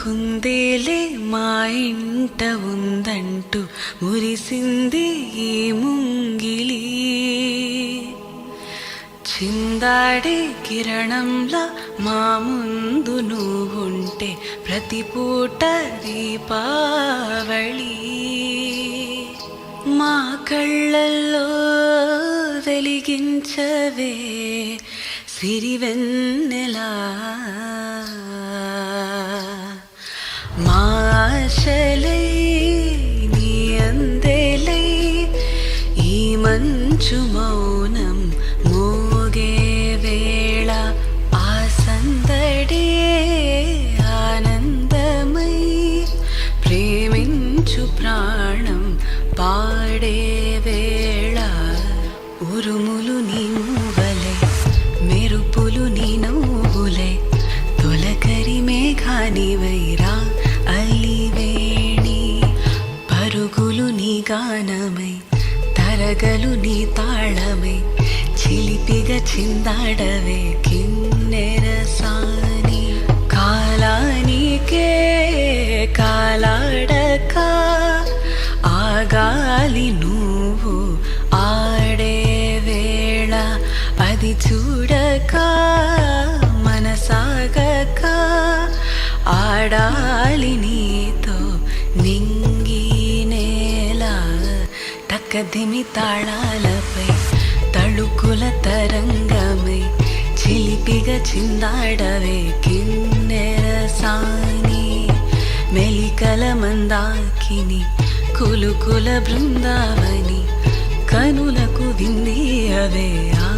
కుందేలే మా ఇంట ఉందంటూ మురిసింది ఈ ముంగిలి. చిందాడే కిరణంలా మా ముందు నువ్వుంటే ప్రతి పూట దీపావళి. మా కళ్ళల్లో వెలిగించవే సిరివెన్నెలా. మా ఆశలై నీ అందెలై ఈ మంచు మౌనం మోగే వేళ ఆ సందడే ఆనందమై ప్రేమించు ప్రాణం పాడే వేళ. ఉరుములు నీ మూవలే మెరుపులు నీ నవ్వులే తొలకరి మేఘానివైరా అలివేణి. పరుగులు నీ గానమై తరగలు నీ తాళమై చిలిపిగా చిందాడవే కిన్నెరసాని. కాలానికే కాలాడక ఆగాలి నువ్వు ఆడే వేళ. అది చూడక మనసాగక ఆడాలి నీతో నింగి నేల. తక్కదిమి తాళాలపై తళుకుల తరంగమై చిలిపిగా చిందాడవే కిన్నెరసాని. మెలికల మందాకిని కులుకుల బృందావని కనులకు విందియవే ఆ